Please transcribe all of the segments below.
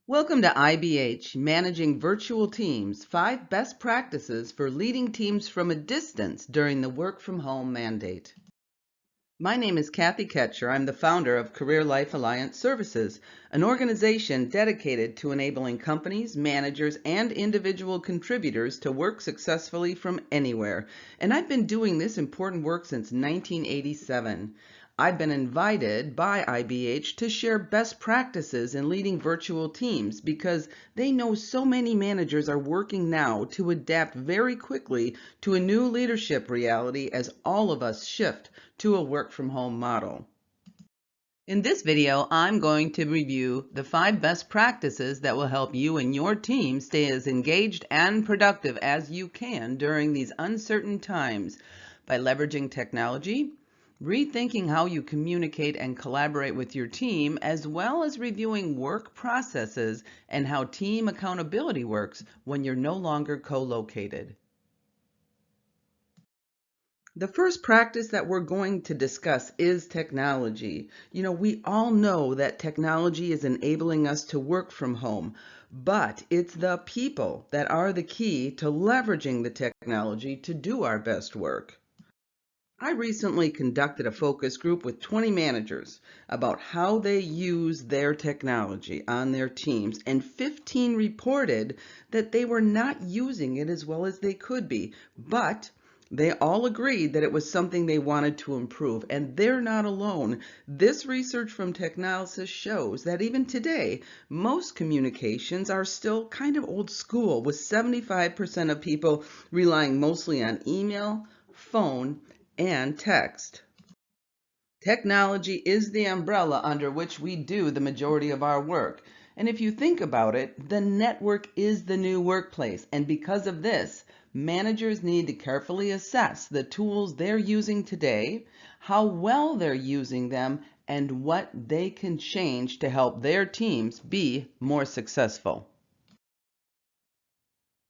Welcome to IBH, Managing Virtual Teams, 5 Best Practices for Leading Teams from a Distance During the Work from Home Mandate. My name is Kathy Ketcher. I'm the founder of Career Life Alliance Services, an organization dedicated to enabling companies, managers, and individual contributors to work successfully from anywhere. And I've been doing this important work since 1987. I've been invited by IBH to share best practices in leading virtual teams because they know so many managers are working now to adapt very quickly to a new leadership reality as all of us shift to a work from home model. In this video, I'm going to review the 5 best practices that will help you and your team stay as engaged and productive as you can during these uncertain times by leveraging technology, rethinking how you communicate and collaborate with your team, as well as reviewing work processes and how team accountability works when you're no longer co-located. The first practice that we're going to discuss is technology. We all know that technology is enabling us to work from home, but it's the people that are the key to leveraging the technology to do our best work. I recently conducted a focus group with 20 managers about how they use their technology on their teams, and 15 reported that they were not using it as well as they could be, but they all agreed that it was something they wanted to improve, and they're not alone. This research from Technalysis shows that even today, most communications are still kind of old school, with 75% of people relying mostly on email, phone, and text. Technology is the umbrella under which we do the majority of our work. And if you think about it, the network is the new workplace. And because of this, managers need to carefully assess the tools they're using today, how well they're using them, and what they can change to help their teams be more successful.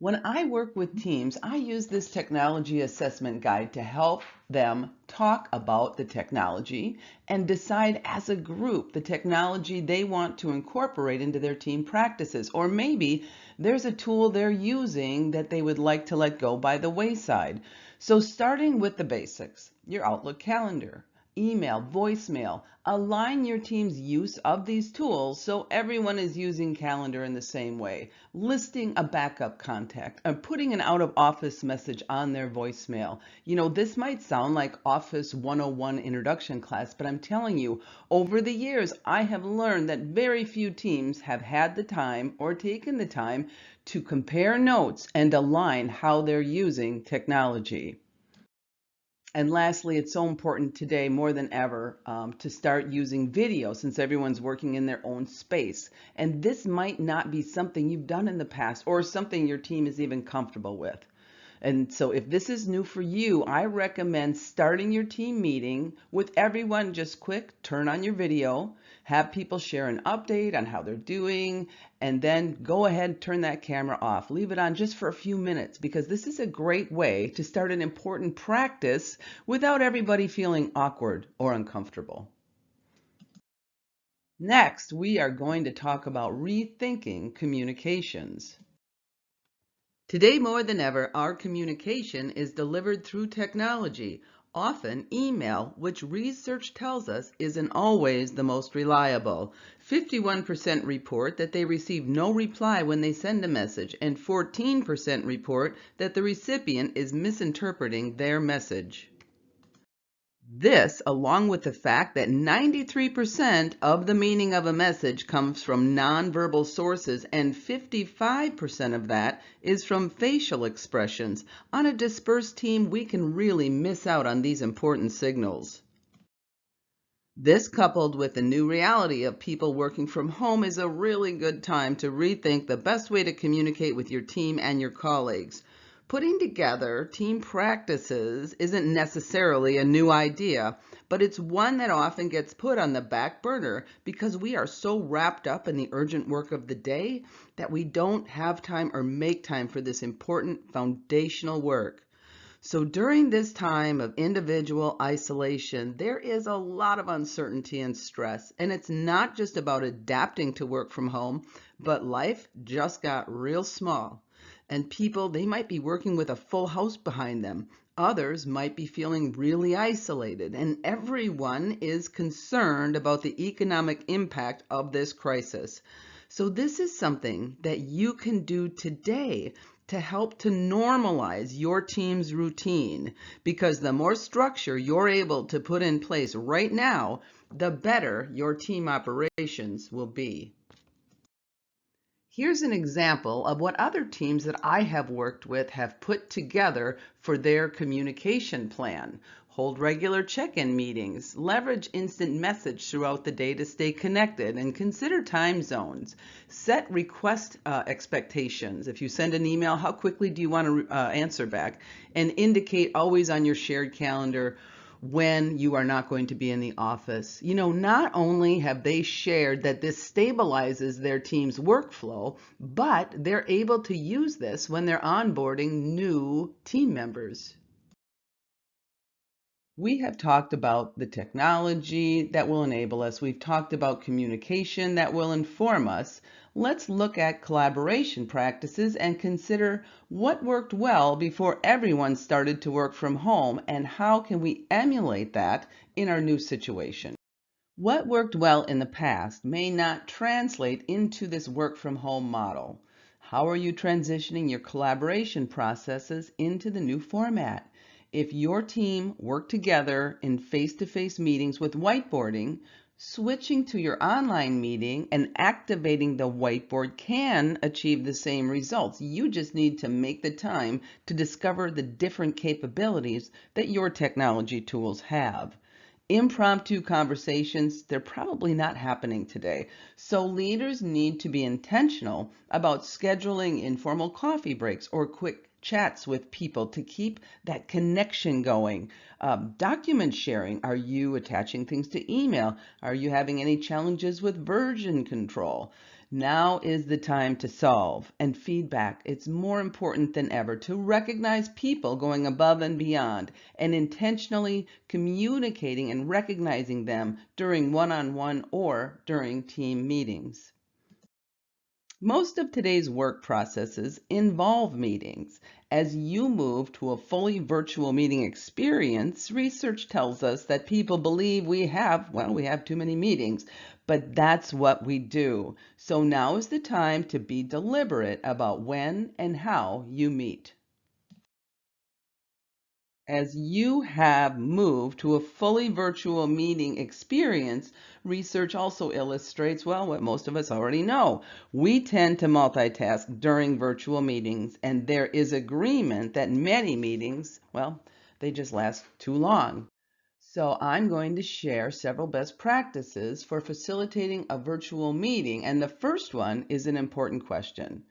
When I work with teams, I use this technology assessment guide to help them talk about the technology and decide as a group the technology they want to incorporate into their team practices. Or maybe there's a tool they're using that they would like to let go by the wayside. So starting with the basics, your Outlook calendar, email, voicemail, align your team's use of these tools so everyone is using calendar in the same way, listing a backup contact, and putting an out of office message on their voicemail. This might sound like Office 101 introduction class, but I'm telling you, over the years, I have learned that very few teams have had the time or taken the time to compare notes and align how they're using technology. And lastly, it's so important today more than ever to start using video since everyone's working in their own space. And this might not be something you've done in the past or something your team is even comfortable with. And so if this is new for you, I recommend starting your team meeting with everyone just quick, turn on your video, have people share an update on how they're doing, and then go ahead, turn that camera off. Leave it on just for a few minutes because this is a great way to start an important practice without everybody feeling awkward or uncomfortable. Next, we are going to talk about rethinking communications. Today more than ever, our communication is delivered through technology, often email, which research tells us isn't always the most reliable. 51% report that they receive no reply when they send a message, and 14% report that the recipient is misinterpreting their message. This, along with the fact that 93% of the meaning of a message comes from nonverbal sources and 55% of that is from facial expressions. On a dispersed team, we can really miss out on these important signals. This, coupled with the new reality of people working from home, is a really good time to rethink the best way to communicate with your team and your colleagues. Putting together team practices isn't necessarily a new idea, but it's one that often gets put on the back burner because we are so wrapped up in the urgent work of the day that we don't have time or make time for this important foundational work. So during this time of individual isolation, there is a lot of uncertainty and stress, and it's not just about adapting to work from home, but life just got real small. And people, they might be working with a full house behind them. Others might be feeling really isolated, and everyone is concerned about the economic impact of this crisis. So this is something that you can do today to help to normalize your team's routine, because the more structure you're able to put in place right now, the better your team operations will be. Here's an example of what other teams that I have worked with have put together for their communication plan. Hold regular check-in meetings, leverage instant message throughout the day to stay connected, and consider time zones. Set request expectations. If you send an email, how quickly do you want to answer back? And indicate always on your shared calendar when you are not going to be in the office. Not only have they shared that this stabilizes their team's workflow, but they're able to use this when they're onboarding new team members. We have talked about the technology that will enable us. We've talked about communication that will inform us. Let's look at collaboration practices and consider what worked well before everyone started to work from home, and how can we emulate that in our new situation. What worked well in the past may not translate into this work from home model. How are you transitioning your collaboration processes into the new format? If your team worked together in face-to-face meetings with whiteboarding, switching to your online meeting and activating the whiteboard can achieve the same results. You just need to make the time to discover the different capabilities that your technology tools have. Impromptu conversations, they're probably not happening today. So leaders need to be intentional about scheduling informal coffee breaks or quick chats with people to keep that connection going. Document sharing. Are you attaching things to email? Are you having any challenges with version control? Now is the time to solve. And feedback. It's more important than ever to recognize people going above and beyond, and intentionally communicating and recognizing them during one-on-one or during team meetings. Most of today's work processes involve meetings. As you move to a fully virtual meeting experience, research tells us that people believe we have too many meetings, but that's what we do. So now is the time to be deliberate about when and how you meet. As you have moved to a fully virtual meeting experience, research also illustrates, well, what most of us already know. We tend to multitask during virtual meetings, and there is agreement that many meetings, well, they just last too long. So I'm going to share several best practices for facilitating a virtual meeting, and the first one is an important question.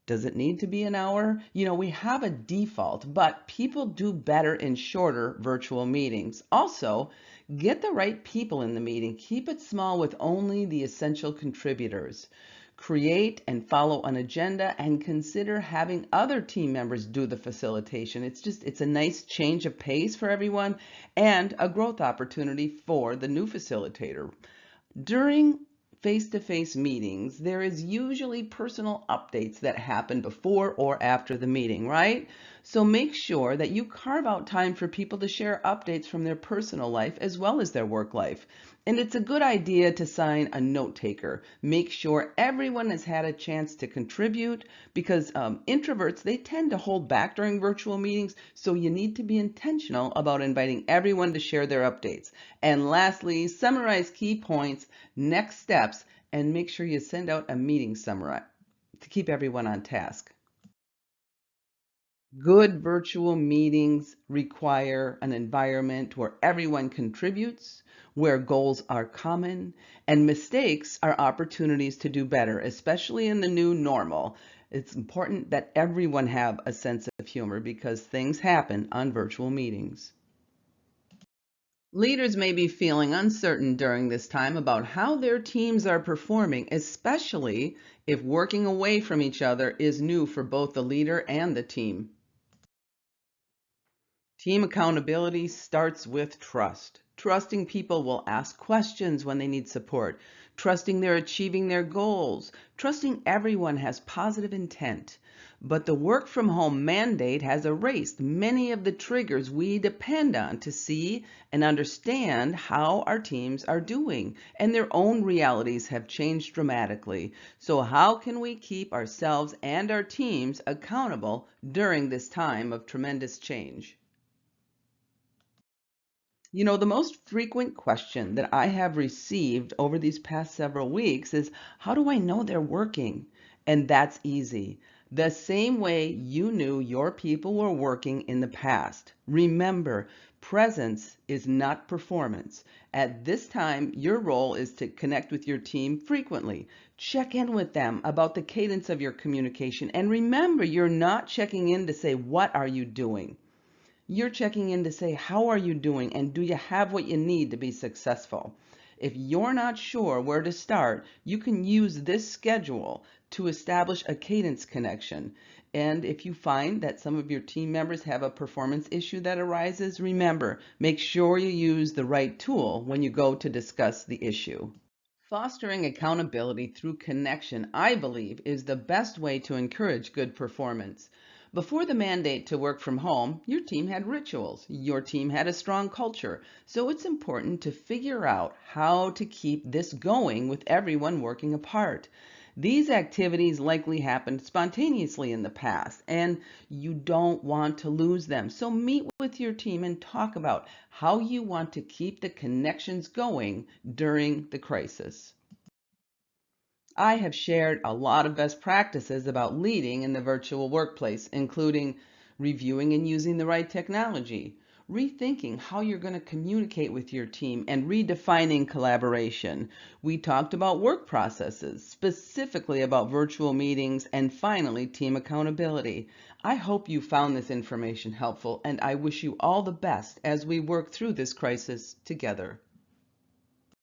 Does it need to be an hour? We have a default, but people do better in shorter virtual meetings. Also, get the right people in the meeting. Keep it small with only the essential contributors. Create and follow an agenda, and consider having other team members do the facilitation. It's a nice change of pace for everyone and a growth opportunity for the new facilitator. During face-to-face meetings, there is usually personal updates that happen before or after the meeting, right? So make sure that you carve out time for people to share updates from their personal life as well as their work life. And it's a good idea to assign a note taker. Make sure everyone has had a chance to contribute, because introverts, they tend to hold back during virtual meetings. So you need to be intentional about inviting everyone to share their updates. And lastly, summarize key points, next steps, and make sure you send out a meeting summary to keep everyone on task. Good virtual meetings require an environment where everyone contributes, where goals are common, and mistakes are opportunities to do better, especially in the new normal. It's important that everyone have a sense of humor, because things happen on virtual meetings. Leaders may be feeling uncertain during this time about how their teams are performing, especially if working away from each other is new for both the leader and the team. Team accountability starts with trust. Trusting people will ask questions when they need support. Trusting they're achieving their goals. Trusting everyone has positive intent. But the work from home mandate has erased many of the triggers we depend on to see and understand how our teams are doing, and their own realities have changed dramatically. So, how can we keep ourselves and our teams accountable during this time of tremendous change? The most frequent question that I have received over these past several weeks is, how do I know they're working? And that's easy. The same way you knew your people were working in the past. Remember, presence is not performance. At this time, your role is to connect with your team frequently. Check in with them about the cadence of your communication. And remember, you're not checking in to say, what are you doing? You're checking in to say, how are you doing? And do you have what you need to be successful? If you're not sure where to start, you can use this schedule to establish a cadence connection. And if you find that some of your team members have a performance issue that arises, remember, make sure you use the right tool when you go to discuss the issue. Fostering accountability through connection, I believe, is the best way to encourage good performance. Before the mandate to work from home, your team had rituals, your team had a strong culture, so it's important to figure out how to keep this going with everyone working apart. These activities likely happened spontaneously in the past, and you don't want to lose them. So meet with your team and talk about how you want to keep the connections going during the crisis. I have shared a lot of best practices about leading in the virtual workplace, including reviewing and using the right technology, rethinking how you're going to communicate with your team, and redefining collaboration. We talked about work processes, specifically about virtual meetings, and finally, team accountability. I hope you found this information helpful, and I wish you all the best as we work through this crisis together.